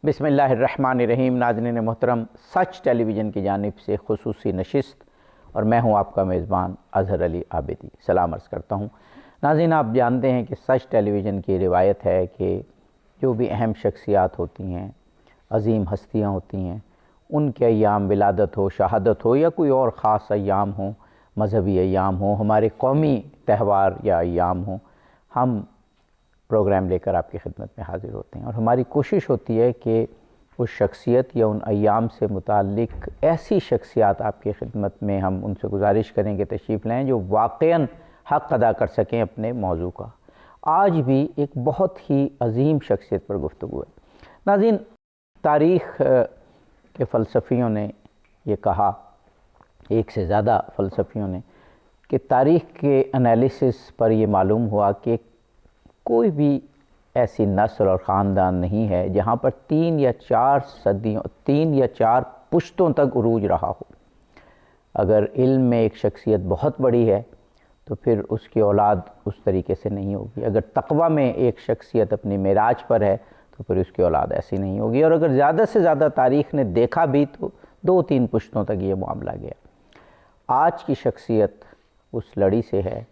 بسم اللہ الرحمن الرحیم۔ ناظرین محترم، سچ ٹیلی ویژن کی جانب سے خصوصی نشست اور میں ہوں آپ کا میزبان اظہر علی عابدی، سلام عرض کرتا ہوں۔ ناظرین، آپ جانتے ہیں کہ سچ ٹیلی ویژن کی روایت ہے کہ جو بھی اہم شخصیات ہوتی ہیں، عظیم ہستیاں ہوتی ہیں، ان کے ایام ولادت ہو، شہادت ہو یا کوئی اور خاص ایام ہوں، مذہبی ایام ہوں، ہمارے قومی تہوار یا ایام ہوں، ہم پروگرام لے کر آپ کی خدمت میں حاضر ہوتے ہیں اور ہماری کوشش ہوتی ہے کہ اس شخصیت یا ان ایام سے متعلق ایسی شخصیات آپ کی خدمت میں ہم ان سے گزارش کریں کہ تشریف لائیں جو واقعاً حق ادا کر سکیں اپنے موضوع کا۔ آج بھی ایک بہت ہی عظیم شخصیت پر گفتگو ہے۔ ناظرین، تاریخ کے فلسفیوں نے یہ کہا، ایک سے زیادہ فلسفیوں نے، کہ تاریخ کے انالیسس پر یہ معلوم ہوا کہ کوئی بھی ایسی نسل اور خاندان نہیں ہے جہاں پر 3 یا 4 پشتوں تک عروج رہا ہو۔ اگر علم میں ایک شخصیت بہت بڑی ہے تو پھر اس کی اولاد اس طریقے سے نہیں ہوگی۔ اگر تقویٰ میں ایک شخصیت اپنی معراج پر ہے تو پھر اس کی اولاد ایسی نہیں ہوگی، اور اگر زیادہ سے زیادہ تاریخ نے دیکھا بھی تو 2-3 پشتوں تک یہ معاملہ گیا۔ آج کی شخصیت اس لڑی سے ہے،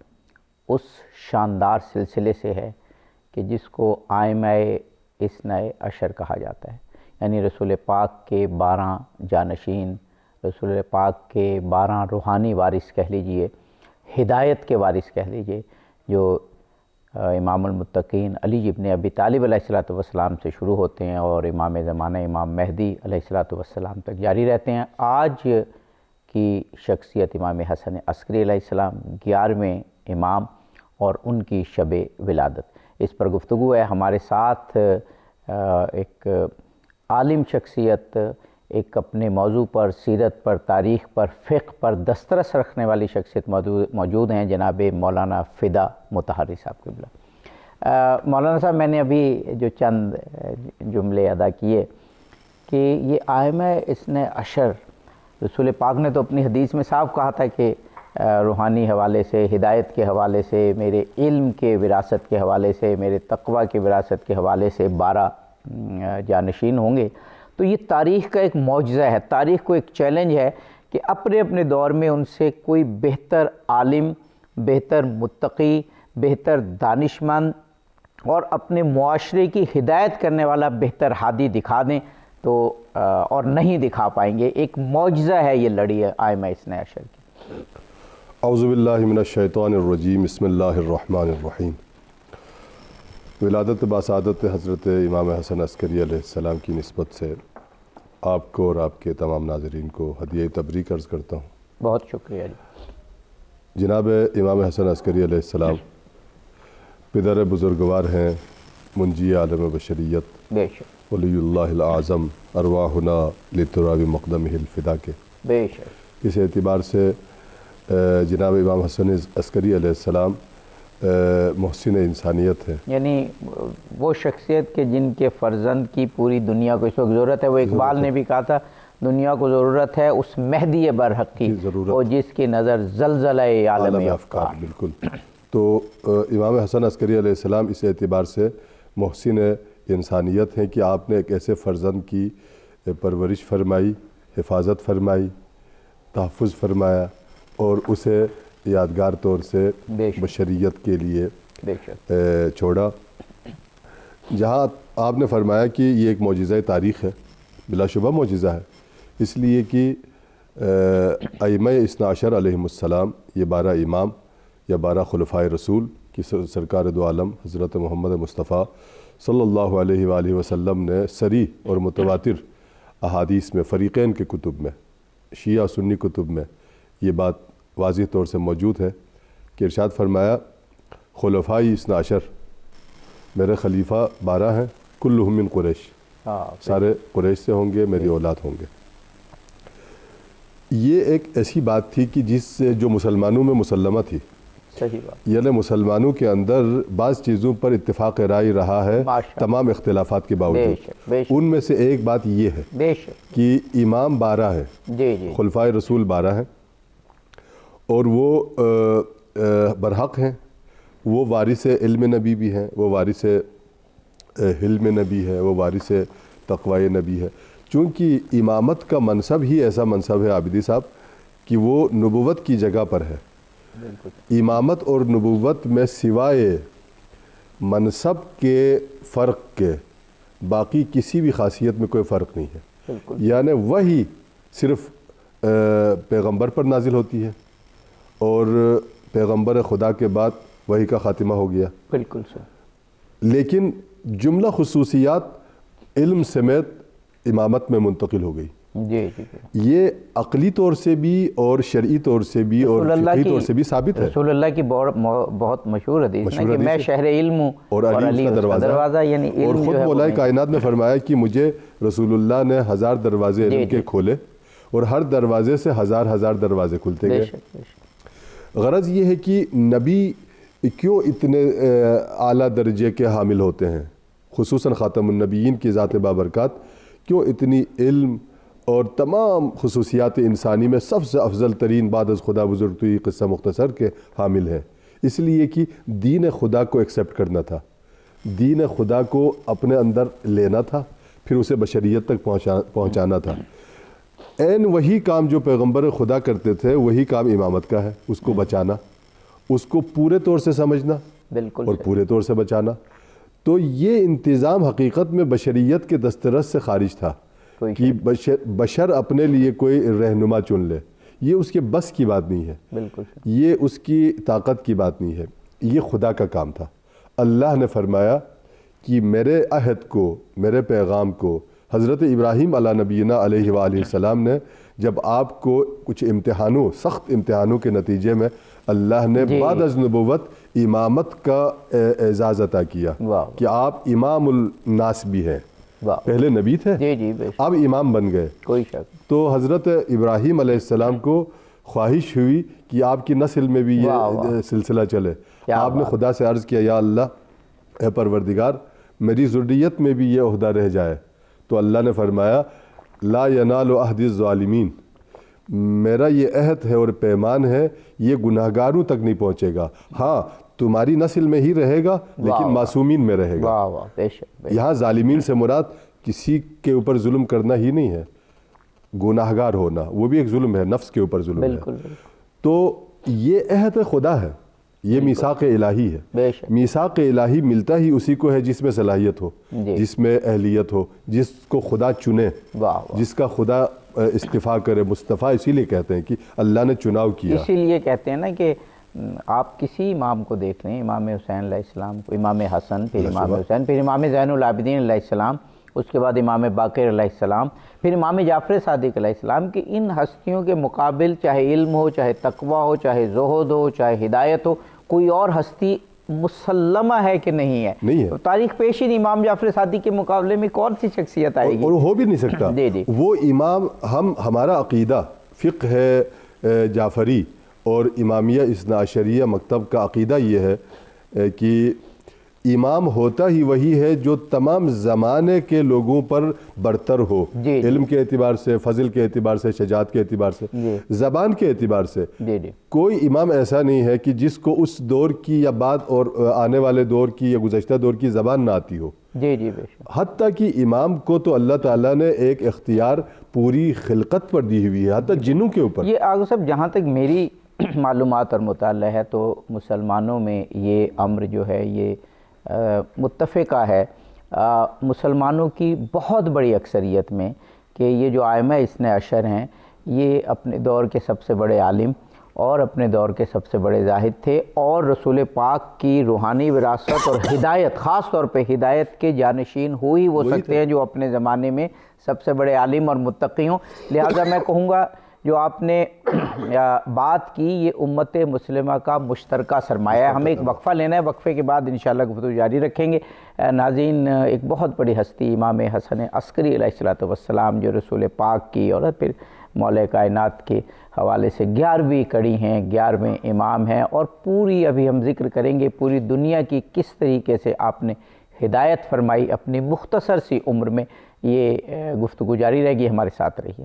اس شاندار سلسلے سے ہے کہ جس کو ائمہ اثنا عشر کہا جاتا ہے، یعنی رسول پاک کے 12 جانشین، رسول پاک کے 12 روحانی وارث کہہ لیجئے، ہدایت کے وارث کہہ لیجئے، جو امام المتقین علی ابن ابی طالب علیہ السلام سے شروع ہوتے ہیں اور امام زمانہ امام مہدی علیہ السلام تک جاری رہتے ہیں۔ آج کی شخصیت امام حسن عسکری علیہ السلام 11ویں امام اور ان کی شب ولادت، اس پر گفتگو ہے۔ ہمارے ساتھ ایک عالم شخصیت، ایک اپنے موضوع پر، سیرت پر، تاریخ پر، فقہ پر دسترس رکھنے والی شخصیت موجود ہیں، جناب مولانا فدا مطہری صاحب قبلہ۔ مولانا صاحب، میں نے ابھی جو چند جملے ادا کیے کہ یہ ائمہ اثنا عشر، رسول پاک نے تو اپنی حدیث میں صاف کہا تھا کہ روحانی حوالے سے، ہدایت کے حوالے سے، میرے علم کے وراثت کے حوالے سے، میرے تقویٰ کے وراثت کے حوالے سے 12 جانشین ہوں گے۔ تو یہ تاریخ کا ایک معجزہ ہے، تاریخ کو ایک چیلنج ہے کہ اپنے اپنے دور میں ان سے کوئی بہتر عالم، بہتر متقی، بہتر دانشمند اور اپنے معاشرے کی ہدایت کرنے والا بہتر ہادی دکھا دیں تو اور نہیں دکھا پائیں گے۔ ایک معجزہ ہے یہ لڑی ہے ائمہ اثنا عشر کی۔ اعوذ باللہ من الشیطان الرجیم، بسم اللہ الرحمن الرحیم۔ ولادت باسعادت حضرت امام حسن عسکری علیہ السلام کی نسبت سے آپ کو اور آپ کے تمام ناظرین کو ہدیہ تبریک عرض کرتا ہوں۔ بہت شکریہ جی۔ جناب امام حسن عسکری علیہ السلام پدر بزرگوار ہیں، منجی عالم بشریت، بے شک، ولی اللہ الاعظم، ارواحنا لتراب مقدمہ الفدا کے۔ بے شک، اس اعتبار سے جناب امام حسن عسکری علیہ السلام محسن انسانیت ہے، یعنی وہ شخصیت کہ جن کے فرزند کی پوری دنیا کو اس وقت ضرورت ہے۔ وہ اقبال نے بھی کہا تھا، دنیا کو ضرورت ہے اس مہدی برحق کی، اور جس کی نظر زلزلہ عالم افکار۔ بالکل۔ تو امام حسن عسکری علیہ السلام اس اعتبار سے محسن انسانیت ہیں کہ آپ نے ایک ایسے فرزند کی پرورش فرمائی، حفاظت فرمائی، تحفظ فرمایا اور اسے یادگار طور سے بشریت کے لیے چھوڑا، جہاں آپ نے فرمایا کہ یہ ایک معجزہ تاریخ ہے، بلا شبہ معجزہ ہے، اس لیے کہ ائمہ اثنا عشر علیہم السلام، یہ 12 امام یا 12 خلفائے رسول کی سرکار دو عالم حضرت محمد مصطفیٰ صلی اللہ علیہ وآلہ وسلم نے صریح اور متواتر احادیث میں، فریقین کے کتب میں، شیعہ سنی کتب میں یہ بات واضح طور سے موجود ہے کہ ارشاد فرمایا، خلفائی اثنا عشر، میرے خلیفہ 12 ہیں، کلہم من قریش، سارے قریش سے ہوں گے، میری اولاد ہوں گے۔ یہ ایک ایسی بات تھی کہ جس سے جو مسلمانوں میں مسلمہ تھی، صحیح بات، یعنی مسلمانوں کے اندر بعض چیزوں پر اتفاق رائے رہا ہے تمام اختلافات کے باوجود۔ ان میں سے ایک بات یہ ہے کہ امام 12 ہیں، خلفائے رسول 12 ہیں، اور وہ برحق ہیں، وہ وارث علم نبی بھی ہیں، وہ وارث حلم نبی ہے، وہ وارث تقوی نبی ہے، چونکہ امامت کا منصب ہی ایسا منصب ہے عابدی صاحب کہ وہ نبوت کی جگہ پر ہے۔ امامت اور نبوت میں سوائے منصب کے فرق کے باقی کسی بھی خاصیت میں کوئی فرق نہیں ہے، یعنی وہی صرف پیغمبر پر نازل ہوتی ہے اور پیغمبر خدا کے بعد وہی کا خاتمہ ہو گیا، بالکل سر، لیکن جملہ خصوصیات علم سمیت امامت میں منتقل ہو گئی۔ جی جی، یہ عقلی طور سے بھی اور شرعی طور سے بھی اور فقہی طور سے بھی ثابت ہے۔ رسول اللہ کی بہت مشہور حدیث ہے کہ میں شہر علم ہوں اور علی اس کا دروازہ، یعنی اور علم خود جو ہے مولا کائنات نے فرمایا کہ مجھے رسول اللہ نے 1000 دروازے علم کے کھولے اور ہر دروازے سے ہزار دروازے کھلتے گئے۔ غرض یہ ہے کہ نبی کیوں اتنے اعلیٰ درجے کے حامل ہوتے ہیں، خصوصاً خاتم النبیین کی ذات بابرکات کیوں اتنی علم اور تمام خصوصیات انسانی میں سب سے افضل ترین بعد از خدا بزرگ توئی قصہ مختصر کے حامل ہیں؟ اس لیے کہ دین خدا کو ایکسیپٹ کرنا تھا، دین خدا کو اپنے اندر لینا تھا، پھر اسے بشریت تک پہنچانا تھا۔ عین وہی کام جو پیغمبر خدا کرتے تھے وہی کام امامت کا ہے، اس کو بچانا، اس کو پورے طور سے سمجھنا بالکل اور پورے طور سے بچانا۔ تو یہ انتظام حقیقت میں بشریت کے دسترس سے خارج تھا کہ بشر اپنے لیے کوئی رہنما چن لے، یہ اس کے بس کی بات نہیں ہے، بالکل یہ اس کی طاقت کی بات نہیں ہے، یہ خدا کا کام تھا۔ اللہ نے فرمایا کہ میرے عہد کو، میرے پیغام کو حضرت ابراہیم علیہ نبینا علیہ وآلہ السلام نے جب آپ کو کچھ امتحانوں، سخت امتحانوں کے نتیجے میں اللہ نے بعد از نبوت امامت کا اعزاز عطا کیا کہ آپ امام الناس بھی ہیں، پہلے نبی تھے اب امام بن گئے۔ کوئی شک۔ تو حضرت ابراہیم علیہ السلام کو خواہش ہوئی کہ آپ کی نسل میں بھی یہ سلسلہ چلے۔ آپ نے خدا سے عرض کیا، یا اللہ، اے پروردگار، میری ذریت میں بھی یہ عہدہ رہ جائے۔ تو اللہ نے فرمایا، لا ینال عہد الظالمین، میرا یہ عہد ہے اور پیمان ہے، یہ گناہگاروں تک نہیں پہنچے گا، ہاں تمہاری نسل میں ہی رہے گا لیکن معصومین میں رہے گا۔ یہاں ظالمین سے مراد کسی کے اوپر ظلم کرنا ہی نہیں ہے، گناہگار ہونا وہ بھی ایک ظلم ہے، نفس کے اوپر ظلم ہے۔ تو یہ عہد خدا ہے، یہ میثاق الہی ہے۔ میثاق الہی ملتا ہی اسی کو ہے جس میں صلاحیت ہو، جس میں اہلیت ہو، جس کو خدا چنے، جس کا خدا استفاع کرے۔ مصطفیٰ اسی لیے کہتے ہیں کہ اللہ نے چناؤ کیا، اسی لیے کہتے ہیں نا کہ آپ کسی امام کو دیکھ لیں، امام حسین علیہ السلام کو، امام حسن، پھر امام حسین، پھر امام زین العابدین علیہ السلام، اس کے بعد امام باقر علیہ السلام، پھر امام جعفر صادق علیہ السلام، کہ ان ہستیوں کے مقابل چاہے علم ہو، چاہے تقوی ہو، چاہے زہد ہو، چاہے ہدایت ہو، کوئی اور ہستی مسلمہ ہے کہ نہیں ہے؟ تاریخ پیش ہی امام جعفر صادق کے مقابلے میں کون سی شخصیت آئے گی؟ اور ہو بھی نہیں سکتا وہ امام۔ ہمارا عقیدہ فقہ ہے جعفری اور امامیہ اثنا عشریہ مکتب کا عقیدہ یہ ہے کہ امام ہوتا ہی وہی ہے جو تمام زمانے کے لوگوں پر برتر ہو، علم کے اعتبار سے، فضل کے اعتبار سے، شجاعت کے اعتبار سے، زبان کے اعتبار سے۔ کوئی امام ایسا نہیں ہے کہ جس کو اس دور کی یا بعد اور آنے والے دور کی یا گزشتہ دور کی زبان نہ آتی ہو۔ حتیٰ کہ امام کو تو اللہ تعالیٰ نے ایک اختیار پوری خلقت پر دی ہوئی ہے، حتیٰ جنوں کے اوپر۔ یہ آگے صاحب جہاں تک میری معلومات اور مطالعہ ہے تو مسلمانوں میں یہ امر جو ہے یہ متفقہ ہے مسلمانوں کی بہت بڑی اکثریت میں، کہ یہ جو ائمہ اثنا عشر ہیں یہ اپنے دور کے سب سے بڑے عالم اور اپنے دور کے سب سے بڑے زاہد تھے، اور رسول پاک کی روحانی وراثت اور ہدایت، خاص طور پہ ہدایت کے جانشین ہو ہی وہ سکتے ہیں جو اپنے زمانے میں سب سے بڑے عالم اور متقی ہوں۔ لہٰذا میں کہوں گا جو آپ نے بات کی یہ امت مسلمہ کا مشترکہ سرمایہ ہے۔ ہمیں ایک وقفہ لینا ہے، وقفے کے بعد انشاءاللہ گفتگو جاری رکھیں گے۔ ناظرین، ایک بہت بڑی ہستی امام حسن عسکری علیہ السلام جو رسول پاک کی اور پھر مولا کائنات کے حوالے سے 11ویں کڑی ہیں، 11ویں امام ہیں، اور پوری ابھی ہم ذکر کریں گے پوری دنیا کی کس طریقے سے آپ نے ہدایت فرمائی اپنی مختصر سی عمر میں۔ یہ گفتگو جاری رہے گی، ہمارے ساتھ رہیے۔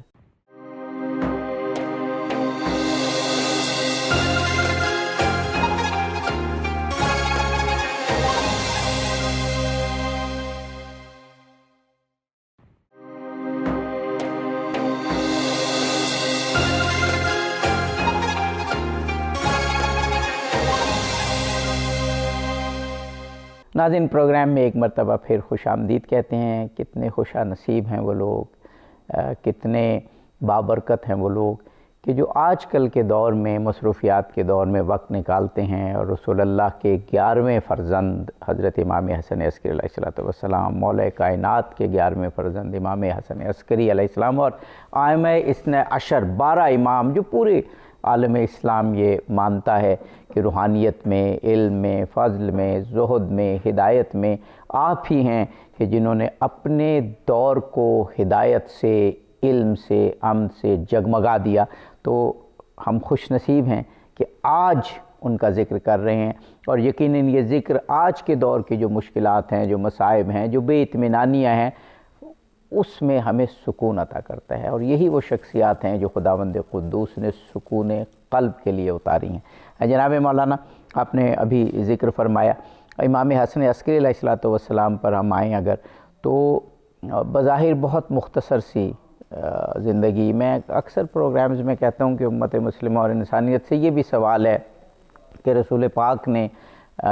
ناظرین، پروگرام میں ایک مرتبہ پھر خوش آمدید کہتے ہیں۔ کتنے خوش نصیب ہیں وہ لوگ، کتنے بابرکت ہیں وہ لوگ کہ جو آج کل کے دور میں، مصروفیات کے دور میں وقت نکالتے ہیں اور رسول اللہ کے 11ویں فرزند حضرت امام حسن عسکری علیہ السلام، مولا کائنات کے 11ویں فرزند امام حسن عسکری علیہ السلام اور ائمہ اثنا عشر 12 امام، جو پورے عالم اسلام یہ مانتا ہے کہ روحانیت میں، علم میں، فضل میں، زہد میں، ہدایت میں آپ ہی ہیں کہ جنہوں نے اپنے دور کو ہدایت سے، علم سے، امن سے جگمگا دیا۔ تو ہم خوش نصیب ہیں کہ آج ان کا ذکر کر رہے ہیں، اور یقیناً یہ ذکر آج کے دور کی جو مشکلات ہیں، جو مصائب ہیں، جو بے اطمینانیاں ہیں، اس میں ہمیں سکون عطا کرتا ہے، اور یہی وہ شخصیات ہیں جو خداوند قدوس نے سکون قلب کے لیے اتاری ہیں۔ جناب مولانا، آپ نے ابھی ذکر فرمایا امام حسن عسکری علیہ السلام پر ہم آئیں اگر، تو بظاہر بہت مختصر سی زندگی۔ میں اکثر پروگرامز میں کہتا ہوں کہ امت مسلمہ اور انسانیت سے یہ بھی سوال ہے کہ رسول پاک نے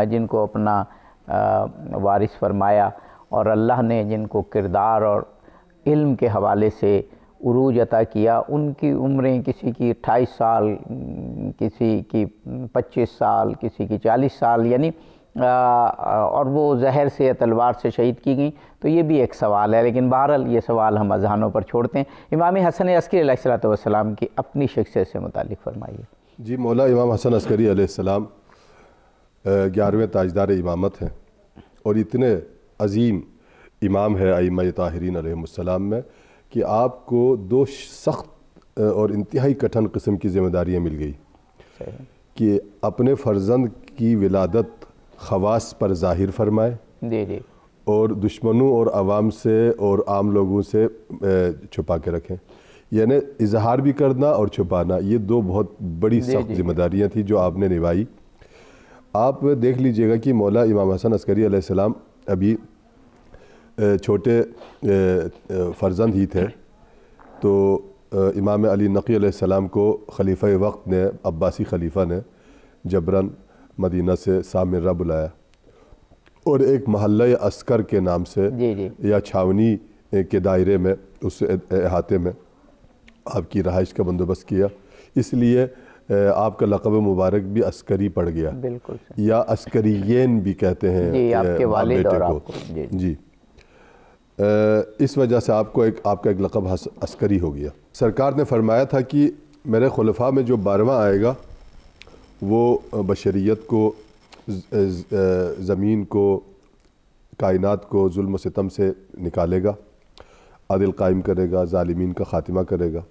جن کو اپنا وارث فرمایا اور اللہ نے جن کو کردار اور علم کے حوالے سے عروج عطا کیا، ان کی عمریں کسی کی 28 سال، کسی کی 25 سال، کسی کی 40 سال، یعنی اور وہ زہر سے یا تلوار سے شہید کی گئیں، تو یہ بھی ایک سوال ہے۔ لیکن بہرحال یہ سوال ہم اذہانوں پر چھوڑتے ہیں۔ امام حسن عسکری علیہ السلام کی اپنی شخصیت سے متعلق فرمائیے۔ جی، مولا امام حسن عسکری علیہ السلام 11ویں تاجدار امامت ہیں، اور اتنے عظیم امام ہے ائمہ طاہرین علیہم السلام میں کہ آپ کو 2 سخت اور انتہائی کٹھن قسم کی ذمہ داریاں مل گئی کہ اپنے فرزند کی ولادت خواص پر ظاہر فرمائے، جی اور دشمنوں اور عوام سے اور عام لوگوں سے چھپا کے رکھیں، یعنی اظہار بھی کرنا اور چھپانا، یہ 2 بہت بڑی سخت ذمہ داریاں تھیں جو آپ نے نبھائی۔ آپ دیکھ لیجئے گا کہ مولا امام حسن عسکری علیہ السلام ابھی چھوٹے فرزند ہی تھے، تو امام علی نقی علیہ السلام کو خلیفہ وقت نے، عباسی خلیفہ نے جبراً مدینہ سے سامرہ بلایا، اور ایک محلہ عسکر کے نام سے یا چھاونی کے دائرے میں، اس احاطے میں آپ کی رہائش کا بندوبست کیا۔ اس لیے آپ کا لقب مبارک بھی عسکری پڑ گیا، بالکل، یا عسکریین بھی کہتے ہیں جی، آپ کے والد اور آپ کو، جی، اس وجہ سے آپ کا ایک لقب عسکری ہو گیا۔ سرکار نے فرمایا تھا کہ میرے خلفاء میں جو 12واں آئے گا وہ بشریت کو، زمین کو، کائنات کو ظلم و ستم سے نکالے گا، عدل قائم کرے گا، ظالمین کا خاتمہ کرے گا۔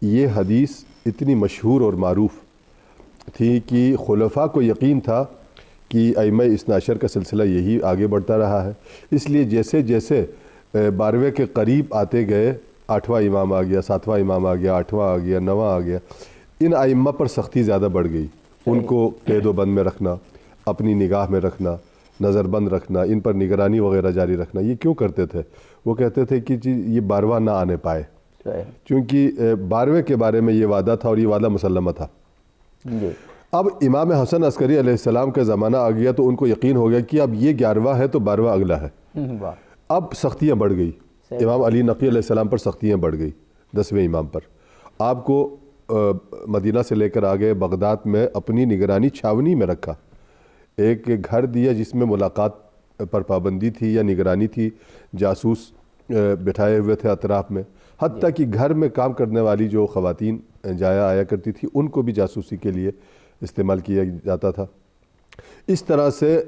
یہ حدیث اتنی مشہور اور معروف تھی کہ خلفاء کو یقین تھا کہ ائمہ اثنا عشر کا سلسلہ یہی آگے بڑھتا رہا ہے، اس لیے جیسے جیسے 12ویں کے قریب آتے گئے، 8واں امام آ گیا، 7واں امام آ گیا، 8واں آ گیا، 9واں آ گیا، ان ائمہ پر سختی زیادہ بڑھ گئی۔ ان کو قید و بند میں رکھنا، اپنی نگاہ میں رکھنا، نظر بند رکھنا، ان پر نگرانی وغیرہ جاری رکھنا۔ یہ کیوں کرتے تھے؟ وہ کہتے تھے کہ جی یہ 12واں نہ آنے پائے، چونکہ 12ویں کے بارے میں یہ وعدہ تھا اور یہ وعدہ مسلمہ تھا۔ اب امام حسن عسکری علیہ السلام کا زمانہ آ گیا تو ان کو یقین ہو گیا کہ اب یہ 11واں ہے تو 12واں اگلا ہے۔ اب سختیاں بڑھ گئی، امام علی نقی علیہ السلام پر سختیاں بڑھ گئی، 10ویں امام پر۔ آپ کو مدینہ سے لے کر آگے بغداد میں اپنی نگرانی چھاونی میں رکھا، ایک گھر دیا جس میں ملاقات پر پابندی تھی یا نگرانی تھی، جاسوس بٹھائے ہوئے تھے اطراف میں، حتیٰ کہ گھر میں کام کرنے والی جو خواتین جایا آیا کرتی تھی ان کو بھی جاسوسی کے لیے استعمال کیا جاتا تھا۔ اس طرح سے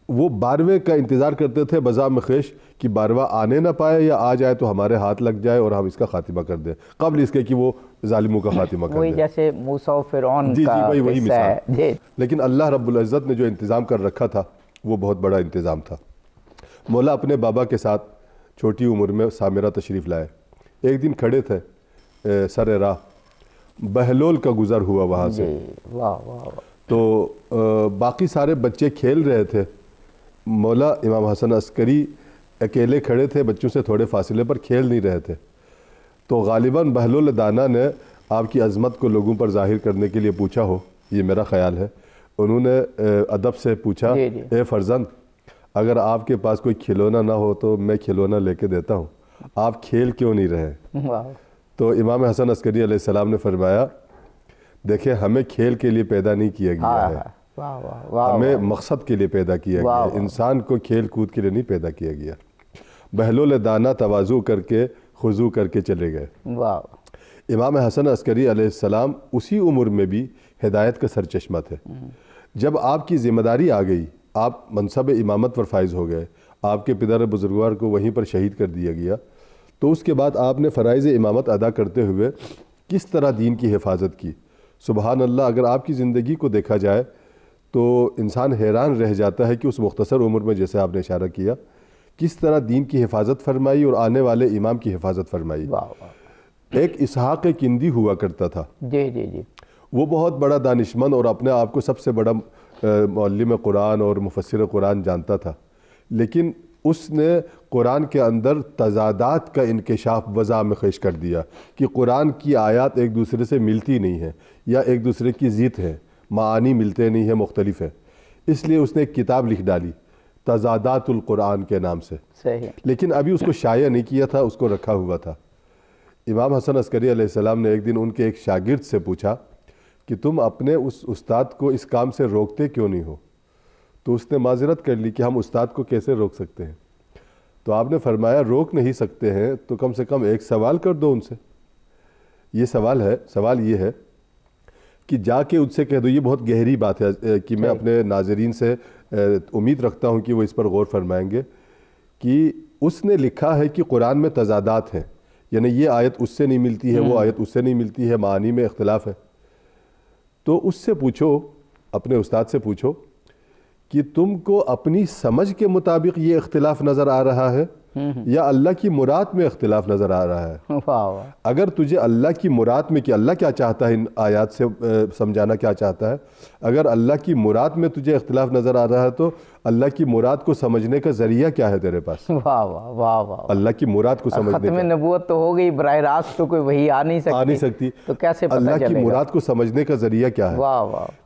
وہ 12ویں کا انتظار کرتے تھے بزعم خیش کہ 12واں آنے نہ پائے، یا آ جائے تو ہمارے ہاتھ لگ جائے اور ہم اس کا خاتمہ کر دیں، قبل اس کے کہ وہ ظالموں کا خاتمہ کر دیں۔ وہی جیسے موسیٰ و فرعون کا وہی قصہ ہے۔ مثال۔ لیکن اللہ رب العزت نے جو انتظام کر رکھا تھا وہ بہت بڑا انتظام تھا۔ مولا اپنے بابا کے ساتھ چھوٹی عمر میں سامرہ تشریف لائے، ایک دن کھڑے تھے سر راہ، بہلول کا گزر ہوا وہاں سے، تو باقی سارے بچے کھیل رہے تھے، مولا امام حسن عسکری اکیلے کھڑے تھے، بچوں سے تھوڑے فاصلے پر، کھیل نہیں رہے تھے۔ تو غالباً بہلول دانا نے آپ کی عظمت کو لوگوں پر ظاہر کرنے کے لیے پوچھا ہو، یہ میرا خیال ہے، انہوں نے ادب سے پوچھا، اے فرزند، اگر آپ کے پاس کوئی کھلونا نہ ہو تو میں کھلونا لے کے دیتا ہوں، آپ کھیل کیوں نہیں رہے؟ تو امام حسن عسکری علیہ السلام نے فرمایا دیکھیں ہمیں کھیل کے لیے پیدا نہیں کیا گیا ہے، ہمیں مقصد کے لیے پیدا کیا گیا ہے، انسان کو کھیل کود کے لیے نہیں پیدا کیا گیا۔ بہلول دانہ تواضع کر کے خضوع کر کے چلے گئے۔ امام حسن عسکری علیہ السلام اسی عمر میں بھی ہدایت کا سرچشمہ تھے۔ جب آپ کی ذمہ داری آ گئی، آپ منصب امامت پر فائز ہو گئے، آپ کے پدر بزرگوار کو وہیں پر شہید کر دیا گیا، تو اس کے بعد آپ نے فرائض امامت ادا کرتے ہوئے کس طرح دین کی حفاظت کی۔ سبحان اللہ، اگر آپ کی زندگی کو دیکھا جائے تو انسان حیران رہ جاتا ہے کہ اس مختصر عمر میں جیسے آپ نے اشارہ کیا کس طرح دین کی حفاظت فرمائی اور آنے والے امام کی حفاظت فرمائی۔ ایک اسحاق کندی ہوا کرتا تھا، جی وہ بہت بڑا دانشمند اور اپنے آپ کو سب سے بڑا معلم قرآن اور مفسر قرآن جانتا تھا، لیکن اس نے قرآن کے اندر تضادات کا انکشاف وضع میں خیش کر دیا کہ قرآن کی آیات ایک دوسرے سے ملتی نہیں ہیں یا ایک دوسرے کی ضد ہیں، معانی ملتے نہیں ہیں، مختلف ہیں۔ اس لیے اس نے ایک کتاب لکھ ڈالی تضادات القرآن کے نام سے، لیکن ابھی اس کو شائع نہیں کیا تھا، اس کو رکھا ہوا تھا۔ امام حسن عسکری علیہ السلام نے ایک دن ان کے ایک شاگرد سے پوچھا کہ تم اپنے اس استاد کو اس کام سے روکتے کیوں نہیں ہو؟ تو اس نے معذرت کر لی کہ ہم استاد کو کیسے روک سکتے ہیں؟ تو آپ نے فرمایا روک نہیں سکتے ہیں تو کم سے کم ایک سوال کر دو ان سے۔ یہ سوال یہ ہے کہ جا کے ان سے کہہ دو، یہ بہت گہری بات ہے کہ میں اپنے ناظرین سے امید رکھتا ہوں کہ وہ اس پر غور فرمائیں گے، کہ اس نے لکھا ہے کہ قرآن میں تضادات ہیں، یعنی یہ آیت اس سے نہیں ملتی ہے، وہ آیت اس سے نہیں ملتی ہے، معانی میں اختلاف ہے۔ تو اس سے پوچھو، اپنے استاد سے پوچھو کہ تم کو اپنی سمجھ کے مطابق یہ اختلاف نظر آ رہا ہے یا اللہ کی مراد میں اختلاف نظر آ رہا ہے؟ اگر تجھے اللہ کی مراد میں کہ اللہ کیا چاہتا ہے ان آیات سے سمجھانا کیا چاہتا ہے، اگر اللہ کی مراد میں تجھے اختلاف نظر آ رہا ہے تو اللہ کی مراد کو سمجھنے کا ذریعہ کیا ہے تیرے پاس؟ اللہ کی مراد کو سمجھنے کا، ختم نبوت تو ہو گئی، براہ راست تو کوئی وحی آ نہیں سکتی، تو کیسے پتہ چلے گا؟ اللہ کی مراد کو سمجھنے کا ذریعہ کیا ہے؟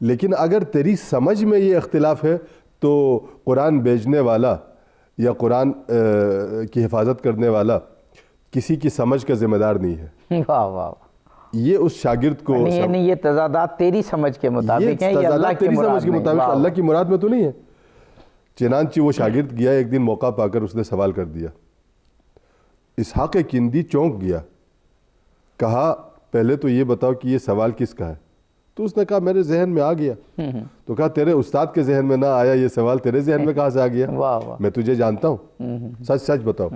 لیکن اگر تیری سمجھ میں یہ اختلاف ہے تو قرآن بیچنے والا یا قرآن کی حفاظت کرنے والا کسی کی سمجھ کا ذمہ دار نہیں ہے۔ یہ اس شاگرد کو یعنی یہ تضادات تیری سمجھ کے مطابق ہیں، یہ اللہ کی مراد میں، اللہ کی مراد میں تو نہیں ہے۔ چنانچہ وہ شاگرد گیا، ایک دن موقع پا کر اس نے سوال کر دیا۔ اسحاق کندی چونک گیا، کہا پہلے تو یہ بتاؤ کہ یہ سوال کس کا ہے؟ تو اس نے کہا میرے ذہن میں آ گیا۔ تو کہا تیرے استاد کے ذہن میں نہ آیا یہ سوال، تیرے ذہن میں کہاں سے آ گیا؟ میں تجھے جانتا ہوں، سچ سچ بتاؤ۔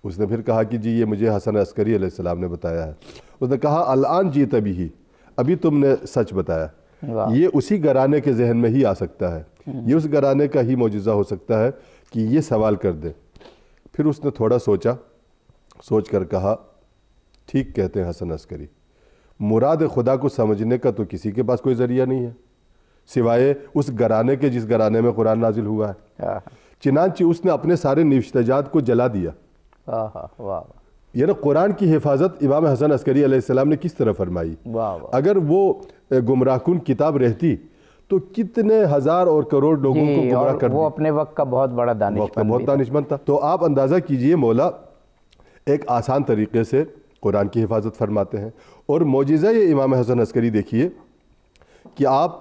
اس نے پھر کہا کہ جی یہ مجھے حسن عسکری علیہ السلام نے بتایا ہے۔ اس نے کہا الان جیت بھی، ابھی تم نے سچ بتایا، یہ اسی گھرانے کے ذہن میں ہی آ سکتا ہے، یہ اس گھرانے کا ہی معجزہ ہو سکتا ہے کہ یہ سوال کر دے۔ پھر اس نے تھوڑا سوچا، سوچ کر کہا ٹھیک کہتے ہیں حسن عسکری، مراد خدا کو سمجھنے کا تو کسی کے پاس کوئی ذریعہ نہیں ہے سوائے اس گھرانے کے جس گھرانے میں قرآن نازل ہوا ہے۔ چنانچہ اس نے اپنے سارے نوشتہ جات کو جلا دیا۔ یعنی قرآن کی حفاظت امام حسن عسکری علیہ السلام نے کس طرح فرمائی؟ اگر وہ گمراہ کن کتاب رہتی تو کتنے ہزار اور کروڑ لوگوں کو گمراہ کر دی۔ وہ اپنے وقت کا بہت بڑا دانشمند تھا۔ تو آپ اندازہ کیجئے مولا ایک آسان طریقے سے قرآن کی حفاظت فرماتے ہیں، اور معجزہ یہ امام حسن عسکری دیکھیے کہ آپ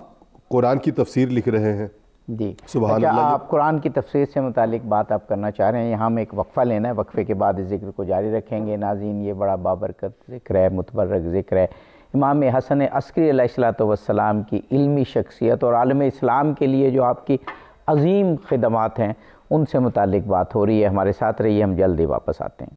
قرآن کی تفسیر لکھ رہے ہیں۔ جی سبحان اللہ۔ آپ قرآن کی تفسیر سے متعلق بات آپ کرنا چاہ رہے ہیں، یہاں ہم ایک وقفہ لینا ہے، وقفے کے بعد اس ذکر کو جاری رکھیں گے۔ ناظرین، یہ بڑا بابرکت ذکر ہے، متبرک ذکر ہے امام حسن عسکری علیہ السلام کی علمی شخصیت اور عالم اسلام کے لیے جو آپ کی عظیم خدمات ہیں ان سے متعلق بات ہو رہی ہے۔ ہمارے ساتھ رہیے، ہم جلدی واپس آتے ہیں۔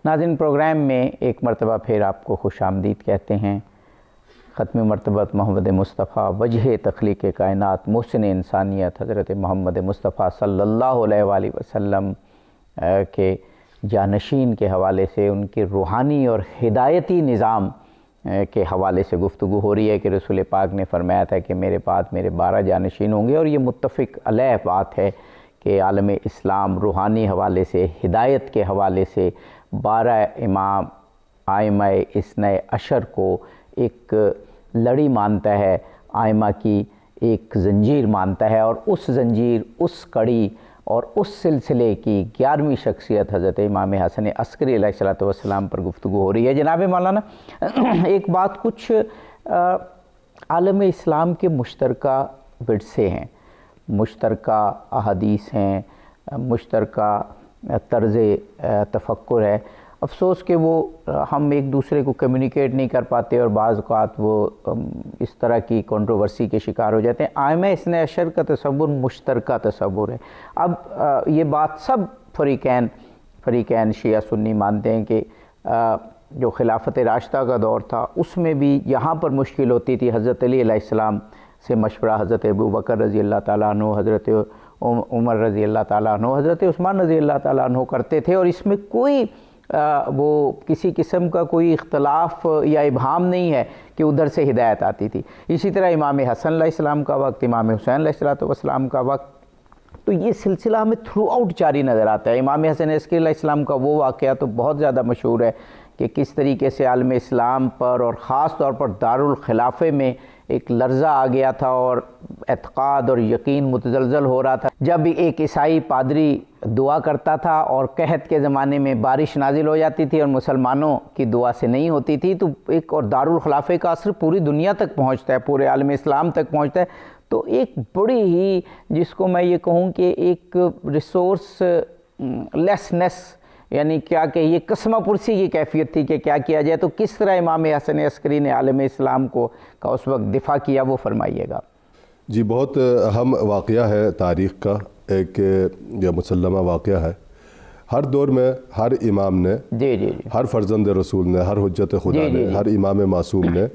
ناظرین، پروگرام میں ایک مرتبہ پھر آپ کو خوش آمدید کہتے ہیں۔ ختم مرتبت محمد مصطفیٰ، وجہ تخلیق کائنات، محسن انسانیت حضرت محمد مصطفیٰ صلی اللہ علیہ وآلہ وسلم کے جانشین کے حوالے سے، ان کے روحانی اور ہدایتی نظام کے حوالے سے گفتگو ہو رہی ہے کہ رسول پاک نے فرمایا تھا کہ میرے بعد میرے 12 جانشین ہوں گے، اور یہ متفق علیہ بات ہے کہ عالم اسلام روحانی حوالے سے، ہدایت کے حوالے سے 12 امام آئمہ اثنی عشر کو ایک لڑی مانتا ہے، آئمہ کی ایک زنجیر مانتا ہے، اور اس زنجیر، اس کڑی اور اس سلسلے کی 11ویں شخصیت حضرت امام حسن عسکری علیہ السلام پر گفتگو ہو رہی ہے۔ جناب مولانا، ایک بات، کچھ عالم اسلام کے مشترکہ ورثے ہیں، مشترکہ احادیث ہیں، مشترکہ طرز تفکر ہے، افسوس کہ وہ ہم ایک دوسرے کو کمیونیکیٹ نہیں کر پاتے، اور بعض اوقات وہ اس طرح کی کنٹروورسی کے شکار ہو جاتے ہیں۔ آئمہ اثنی عشر کا تصور مشترکہ تصور ہے۔ اب یہ بات سب فریقین شیعہ سنی مانتے ہیں کہ جو خلافت راشدہ کا دور تھا اس میں بھی یہاں پر مشکل ہوتی تھی، حضرت علی علیہ السلام سے مشورہ حضرت ابو بکر رضی اللہ تعالیٰ عنہ، حضرت عمر رضی اللہ تعالیٰ عنہ، حضرت عثمان رضی اللہ تعالیٰ عنہ کرتے تھے، اور اس میں کوئی وہ کسی قسم کا کوئی اختلاف یا ابہام نہیں ہے کہ ادھر سے ہدایت آتی تھی۔ اسی طرح امام حسن علیہ السلام کا وقت، امام حسین علیہ السلام کا وقت، تو یہ سلسلہ ہمیں تھرو آؤٹ جاری نظر آتا ہے۔ امام حسن عسکری علیہ السلام کا وہ واقعہ تو بہت زیادہ مشہور ہے کہ کس طریقے سے عالم اسلام پر اور خاص طور پر دارالخلافے میں ایک لرزہ آ گیا تھا، اور اعتقاد اور یقین متزلزل ہو رہا تھا۔ جب ایک عیسائی پادری دعا کرتا تھا اور قحط کے زمانے میں بارش نازل ہو جاتی تھی اور مسلمانوں کی دعا سے نہیں ہوتی تھی، تو ایک اور دارالخلافے کا اثر پوری دنیا تک پہنچتا ہے، پورے عالم اسلام تک پہنچتا ہے۔ تو ایک بڑی ہی، جس کو میں یہ کہوں کہ ایک ریسورس لیسنس، یعنی کیا کہ یہ قسمہ پرسی کی کیفیت تھی کہ کیا کیا جائے، تو کس طرح امام حسن عسکری نے عالم اسلام کا اس وقت دفاع کیا، وہ فرمائیے گا۔ جی، بہت اہم واقعہ ہے تاریخ کا، ایک یہ مسلمہ واقعہ ہے۔ ہر دور میں ہر امام نے، ہر فرزند رسول نے، ہر حجت خدا نے، ہر امام معصوم نے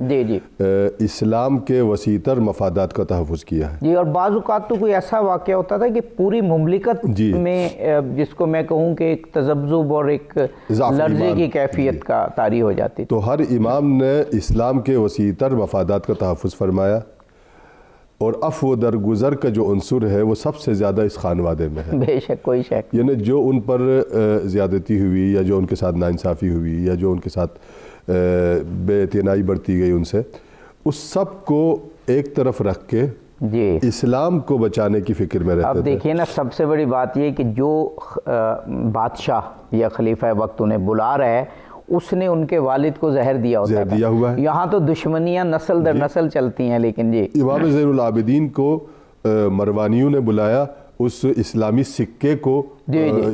اسلام کے وسیع تر مفادات کا تحفظ کیا ہے۔ جی، اور بعض اوقات تو کوئی ایسا واقعہ ہوتا تھا کہ پوری مملکت میں، جس کو میں کہوں کہ ایک تذبذب اور ایک لرزے کی کیفیت کا طاری ہو جاتی، تو ہر امام نے اسلام کے وسیع تر مفادات کا تحفظ فرمایا، اور عفو درگزر کا جو عنصر ہے وہ سب سے زیادہ اس خانوادے میں ہے۔ بے شک، کوئی شک، یعنی جو ان پر زیادتی ہوئی، یا جو ان کے ساتھ ناانصافی ہوئی، یا جو ان کے ساتھ بے اعتنائی برتی گئی ان سے، اس سب کو ایک طرف رکھ کے اسلام کو بچانے کی فکر میں رہتے تھے۔ اب دیکھیے نا، سب سے بڑی بات یہ کہ جو بادشاہ یا خلیفہ وقت انہیں بلا رہا ہے، اس نے ان کے والد کو زہر دیا ہوتا ہے۔ دیا ہوا ہے۔ یہاں تو دشمنیاں نسل در نسل چلتی ہیں، لیکن امام زین العابدین کو مروانیوں نے بلایا اس اسلامی سکے کو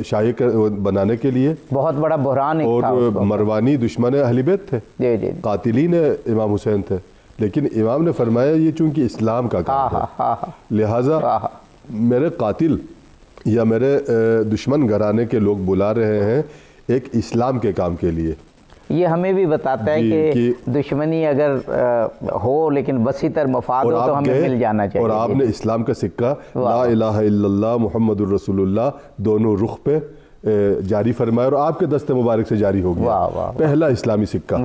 شائع بنانے کے لیے، بہت بڑا بحران اور مروانی دشمن اہل بیت تھے، قاتلین امام حسین تھے، لیکن امام نے فرمایا یہ چونکہ اسلام کا کام ہے، لہٰذا میرے قاتل یا میرے دشمن گھرانے کے لوگ بلا رہے ہیں ایک اسلام کے کام کے لیے۔ یہ ہمیں بھی بتاتا ہے کہ دشمنی اگر ہو لیکن وسیع تر مفاد ہو تو ہمیں مل جانا چاہیے۔ اور آپ نے اسلام کا سکہ لا الہ الا اللہ محمد الرسول اللہ دونوں رخ پہ جاری فرمایا، اور آپ کے دست مبارک سے جاری ہو گیا پہلا اسلامی سکہ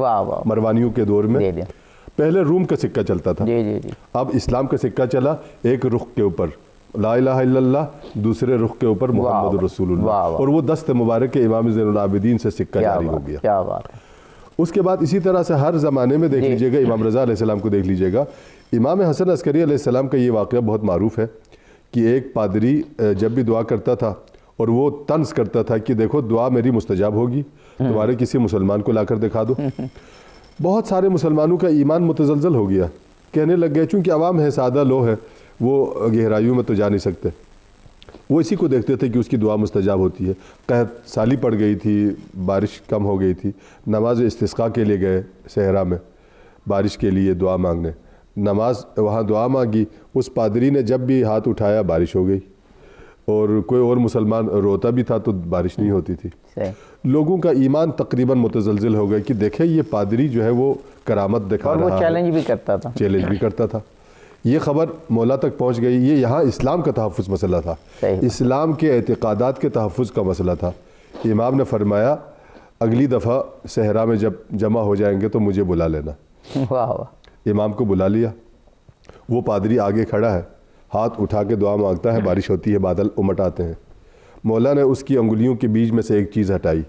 مروانیوں کے دور میں۔ پہلے روم کا سکہ چلتا تھا، اب اسلام کا سکہ چلا، ایک رخ کے اوپر لا الہ الا اللہ، دوسرے رخ کے اوپر محمد الرسول اللہ، اور وہ دست مبارک کے امام زین العابدین سے سکہ جاری ہو گیا۔ کیا بات ہے۔ اس کے بعد اسی طرح سے ہر زمانے میں دیکھ لیجئے گا، امام رضا علیہ السلام کو دیکھ لیجئے گا، امام حسن عسکری علیہ السلام کا یہ واقعہ بہت معروف ہے کہ ایک پادری جب بھی دعا کرتا تھا اور وہ طنز کرتا تھا کہ دیکھو دعا میری مستجاب ہوگی، تمہارے کسی مسلمان کو لا کر دکھا دو۔ بہت سارے مسلمانوں کا ایمان متزلزل ہو گیا، کہنے لگ گئے، چونکہ عوام ہے، سادہ لوگ ہیں، وہ گہرائیوں میں تو جا نہیں سکتے، وہ اسی کو دیکھتے تھے کہ اس کی دعا مستجاب ہوتی ہے۔ قحط سالی پڑ گئی تھی، بارش کم ہو گئی تھی، نماز استسقاء کے لیے گئے صحرا میں بارش کے لیے دعا مانگنے، نماز وہاں دعا مانگی، اس پادری نے جب بھی ہاتھ اٹھایا بارش ہو گئی، اور کوئی اور مسلمان روتا بھی تھا تو بارش نہیں ہوتی تھی۔ لوگوں کا ایمان تقریباً متزلزل ہو گیا کہ دیکھیں یہ پادری جو ہے وہ کرامت دکھا رہا ہے، اور وہ چیلنج بھی کرتا تھا۔ یہ خبر مولا تک پہنچ گئی، یہ یہاں اسلام کا تحفظ مسئلہ تھا، اسلام کے اعتقادات کے تحفظ کا مسئلہ تھا، امام نے فرمایا اگلی دفعہ صحرا میں جب جمع ہو جائیں گے تو مجھے بلا لینا۔ واہ واہ۔ امام کو بلا لیا، وہ پادری آگے کھڑا ہے، ہاتھ اٹھا کے دعا مانگتا ہے، بارش ہوتی ہے، بادل امٹ آتے ہیں۔ مولا نے اس کی انگلیوں کے بیچ میں سے ایک چیز ہٹائی،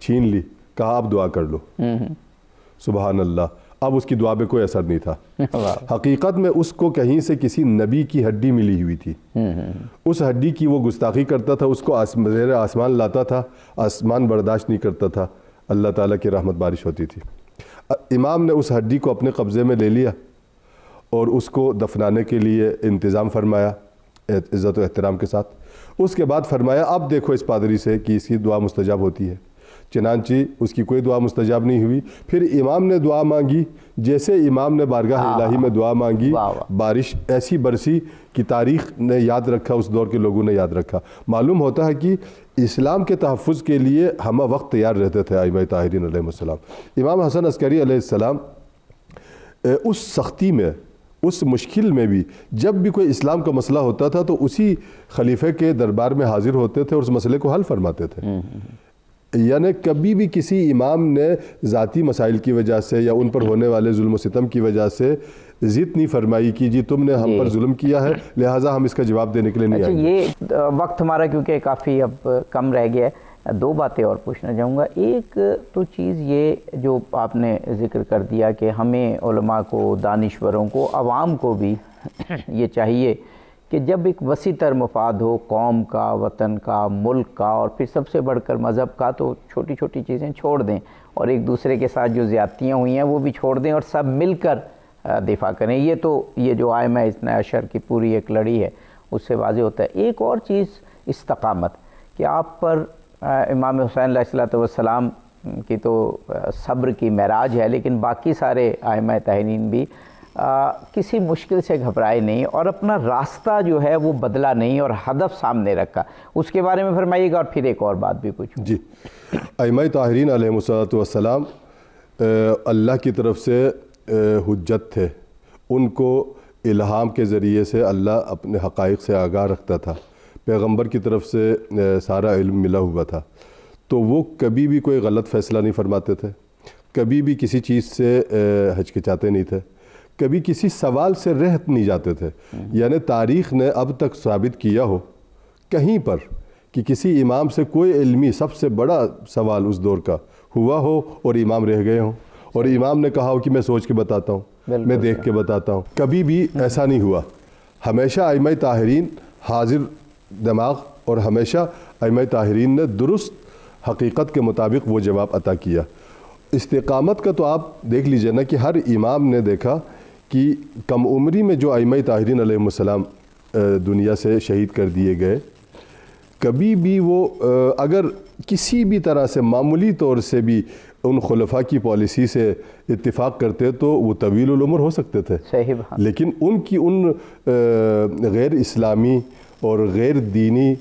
چھین لی، کہا اب دعا کر لو۔ سبحان اللہ، اب اس کی دعا پہ کوئی اثر نہیں تھا۔ حقیقت میں اس کو کہیں سے کسی نبی کی ہڈی ملی ہوئی تھی، اس ہڈی کی وہ گستاخی کرتا تھا، اس کو زیر آسمان لاتا تھا، آسمان برداشت نہیں کرتا تھا، اللہ تعالیٰ کی رحمت بارش ہوتی تھی۔ امام نے اس ہڈی کو اپنے قبضے میں لے لیا اور اس کو دفنانے کے لیے انتظام فرمایا عزت و احترام کے ساتھ۔ اس کے بعد فرمایا اب دیکھو اس پادری سے کہ اس کی دعا مستجاب ہوتی ہے۔ چنانچہ اس کی کوئی دعا مستجاب نہیں ہوئی۔ پھر امام نے دعا مانگی، جیسے امام نے بارگاہ الہی میں دعا مانگی، بارش ایسی برسی کہ تاریخ نے یاد رکھا، اس دور کے لوگوں نے یاد رکھا۔ معلوم ہوتا ہے کہ اسلام کے تحفظ کے لیے ہمہ وقت تیار رہتے تھے ائمہ طاہرین علیہ السلام۔ امام حسن عسکری علیہ السلام اس سختی میں، اس مشکل میں بھی، جب بھی کوئی اسلام کا مسئلہ ہوتا تھا تو اسی خلیفہ کے دربار میں حاضر ہوتے تھے اور اس مسئلے کو حل فرماتے تھے۔ یعنی کبھی بھی کسی امام نے ذاتی مسائل کی وجہ سے یا ان پر ہونے والے ظلم و ستم کی وجہ سے ضد نہیں فرمائی کہ جی تم نے ہم پر ظلم کیا ہے لہٰذا ہم اس کا جواب دینے کے لیے نہیں آئیں گے۔ یہ وقت ہمارا کیونکہ کافی اب کم رہ گیا ہے، دو باتیں اور پوچھنا چاہوں گا۔ ایک تو چیز یہ جو آپ نے ذکر کر دیا کہ ہمیں علماء کو، دانشوروں کو، عوام کو بھی یہ چاہیے کہ جب ایک وسیع تر مفاد ہو قوم کا، وطن کا، ملک کا، اور پھر سب سے بڑھ کر مذہب کا، تو چھوٹی چھوٹی چیزیں چھوڑ دیں اور ایک دوسرے کے ساتھ جو زیادتیاں ہوئی ہیں وہ بھی چھوڑ دیں اور سب مل کر دفاع کریں۔ یہ جو ائمہ اثنا عشر کی پوری ایک لڑی ہے اس سے واضح ہوتا ہے۔ ایک اور چیز استقامت، کہ آپ پر امام حسین علیہ السلام کی تو صبر کی معراج ہے، لیکن باقی سارے ائمہ طاہرین بھی کسی مشکل سے گھبرائے نہیں اور اپنا راستہ جو ہے وہ بدلا نہیں اور ہدف سامنے رکھا۔ اس کے بارے میں فرمائیے گا اور پھر ایک اور بات بھی پوچھوں۔ جی، ائمہ طاہرین علیہ السلام اللہ کی طرف سے حجت تھے، ان کو الہام کے ذریعے سے اللہ اپنے حقائق سے آگاہ رکھتا تھا، پیغمبر کی طرف سے سارا علم ملا ہوا تھا، تو وہ کبھی بھی کوئی غلط فیصلہ نہیں فرماتے تھے، کبھی بھی کسی چیز سے ہچکچاتے نہیں تھے، کبھی کسی سوال سے رہت نہیں جاتے تھے۔ یعنی تاریخ نے اب تک ثابت کیا ہو کہیں پر کہ کسی امام سے کوئی علمی سب سے بڑا سوال اس دور کا ہوا ہو اور امام رہ گئے ہوں اور امام نے کہا ہو کہ میں سوچ کے بتاتا ہوں، میں دیکھ کے بتاتا ہوں، کبھی بھی ایسا نہیں ہوا۔ ہمیشہ ائمہ طاہرین حاضر دماغ اور ہمیشہ ائمہ طاہرین نے درست حقیقت کے مطابق وہ جواب عطا کیا۔ استقامت کا تو آپ دیکھ لیجئے نا کہ ہر امام نے دیکھا کہ کم عمری میں جو ائمہ طاہرین علیہ السلام دنیا سے شہید کر دیے گئے، کبھی بھی وہ اگر کسی بھی طرح سے معمولی طور سے بھی ان خلفاء کی پالیسی سے اتفاق کرتے تو وہ طویل العمر ہو سکتے تھے، لیکن ان کی ان غیر اسلامی اور غیر دینی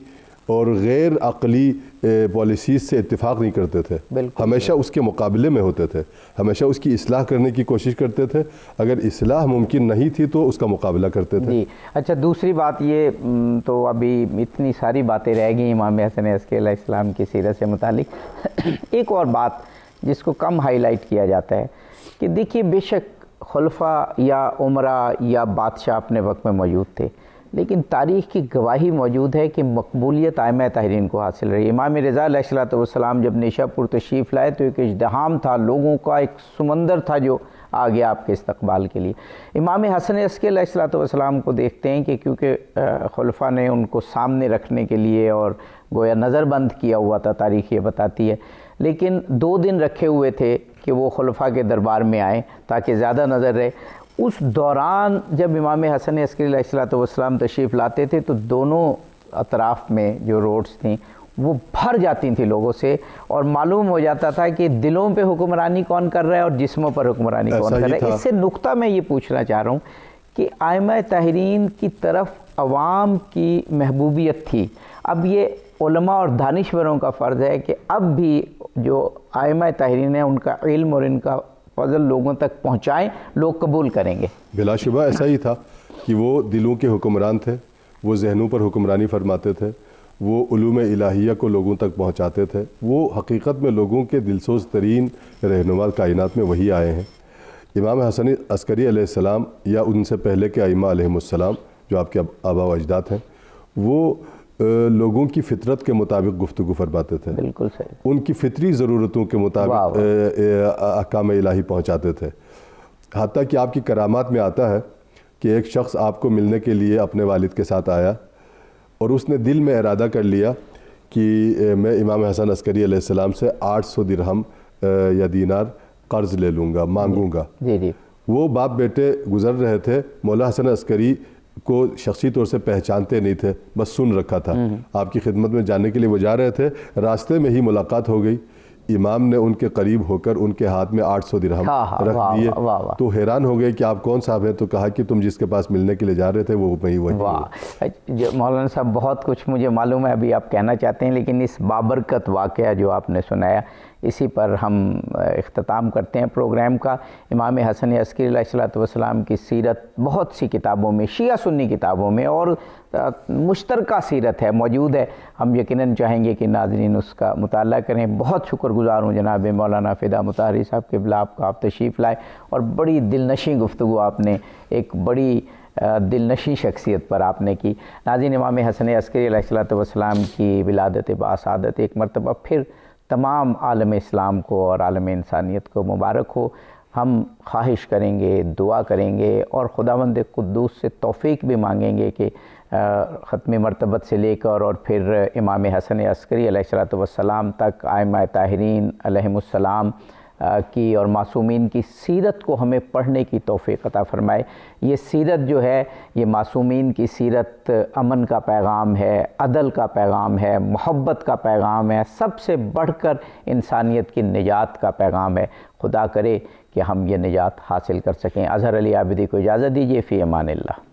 اور غیر عقلی پالیسیز سے اتفاق نہیں کرتے تھے، ہمیشہ اس کے مقابلے میں ہوتے تھے، ہمیشہ اس کی اصلاح کرنے کی کوشش کرتے تھے، اگر اصلاح ممکن نہیں تھی تو اس کا مقابلہ کرتے تھے۔ جی اچھا، دوسری بات یہ تو ابھی اتنی ساری باتیں رہ گئیں امام حسن عسکری علیہ السلام کی سیرت سے متعلق، ایک اور بات جس کو کم ہائی لائٹ کیا جاتا ہے کہ دیکھیے بے شک خلفاء یا عمراء یا بادشاہ اپنے وقت میں موجود تھے، لیکن تاریخ کی گواہی موجود ہے کہ مقبولیت ائمہ طاہرین کو حاصل رہی۔ امام رضا علیہ السلام جب نیشا پور تشریف لائے تو ایک ازدحام تھا، لوگوں کا ایک سمندر تھا جو آ گیا آپ کے استقبال کے لیے۔ امام حسن عسکری علیہ السلام کو دیکھتے ہیں کہ کیونکہ خلفاء نے ان کو سامنے رکھنے کے لیے اور گویا نظر بند کیا ہوا تھا، تاریخ یہ بتاتی ہے، لیکن 2 دن رکھے ہوئے تھے کہ وہ خلفاء کے دربار میں آئیں تاکہ زیادہ نظر رہے۔ اس دوران جب امام حسن عسکری علیہ السلام تشریف لاتے تھے تو دونوں اطراف میں جو روڈز تھیں وہ بھر جاتی تھیں لوگوں سے، اور معلوم ہو جاتا تھا کہ دلوں پہ حکمرانی کون کر رہا ہے اور جسموں پر حکمرانی کون کر رہا ہے۔ اس سے نقطہ میں یہ پوچھنا چاہ رہا ہوں کہ ائمہ طاہرین کی طرف عوام کی محبوبیت تھی، اب یہ علماء اور دانشوروں کا فرض ہے کہ اب بھی جو ائمہ طاہرین ہیں ان کا علم اور ان کا فضل لوگوں تک پہنچائیں، لوگ قبول کریں گے۔ بلا شبہ ایسا ہی تھا کہ وہ دلوں کے حکمران تھے، وہ ذہنوں پر حکمرانی فرماتے تھے، وہ علوم الہیہ کو لوگوں تک پہنچاتے تھے. وہ حقیقت میں لوگوں کے دلسوز ترین رہنما کائنات میں وہی آئے ہیں. امام حسن عسکری علیہ السلام یا ان سے پہلے کے ائمہ علیہم السلام جو آپ کے آباء و اجداد ہیں، وہ لوگوں کی فطرت کے مطابق گفتگو فرماتے تھے. بالکل صحیح. ان کی فطری ضرورتوں کے مطابق احکام الہی پہنچاتے تھے. حتیٰ کہ آپ کی کرامات میں آتا ہے کہ ایک شخص آپ کو ملنے کے لیے اپنے والد کے ساتھ آیا اور اس نے دل میں ارادہ کر لیا کہ میں امام حسن عسکری علیہ السلام سے 800 درہم یا دینار قرض لے لوں گا، مانگوں گا. جی جی. وہ باپ بیٹے گزر رہے تھے. مولا حسن عسکری کو شخصی طور سے پہچانتے نہیں تھے، بس سن رکھا تھا. آپ کی خدمت میں جانے کے لیے وہ جا رہے تھے. راستے میں ہی ملاقات ہو گئی. امام نے ان کے قریب ہو کر ان کے ہاتھ میں 800 درہم رکھ دیے. تو حیران ہو گئے کہ آپ کون صاحب ہیں؟ تو کہا کہ تم جس کے پاس ملنے کے لیے جا رہے تھے وہ وہی مولانا صاحب بہت کچھ مجھے معلوم ہے ابھی آپ کہنا چاہتے ہیں، لیکن اس بابرکت واقعہ جو آپ نے سنایا اسی پر ہم اختتام کرتے ہیں پروگرام کا. امام حسن عسکری علیہ السلام کی سیرت بہت سی کتابوں میں، شیعہ سنی کتابوں میں اور مشترکہ سیرت ہے، موجود ہے. ہم یقیناً چاہیں گے کہ ناظرین اس کا مطالعہ کریں. بہت شکر گزار ہوں جناب مولانا فدا مطہری صاحب کے بلا آپ کا آپ تشریف لائے اور بڑی دلنشیں گفتگو آپ نے ایک بڑی دلنشیں شخصیت پر آپ نے کی. ناظرین، امام حسن عسکری علیہ السلام کی ولادت باسعادت ایک مرتبہ پھر تمام عالم اسلام کو اور عالم انسانیت کو مبارک ہو. ہم خواہش کریں گے، دعا کریں گے اور خداوند قدوس سے توفیق بھی مانگیں گے کہ ختم مرتبت سے لے کر اور پھر امام حسن عسکری علیہ السلام تک ائمہ طاہرین علیہم السلام کی اور معصومین کی سیرت کو ہمیں پڑھنے کی توفیق عطا فرمائے. یہ سیرت جو ہے، یہ معصومین کی سیرت امن کا پیغام ہے، عدل کا پیغام ہے، محبت کا پیغام ہے، سب سے بڑھ کر انسانیت کی نجات کا پیغام ہے. خدا کرے کہ ہم یہ نجات حاصل کر سکیں. اظہر علی عابدی کو اجازت دیجیے. فی امان اللہ.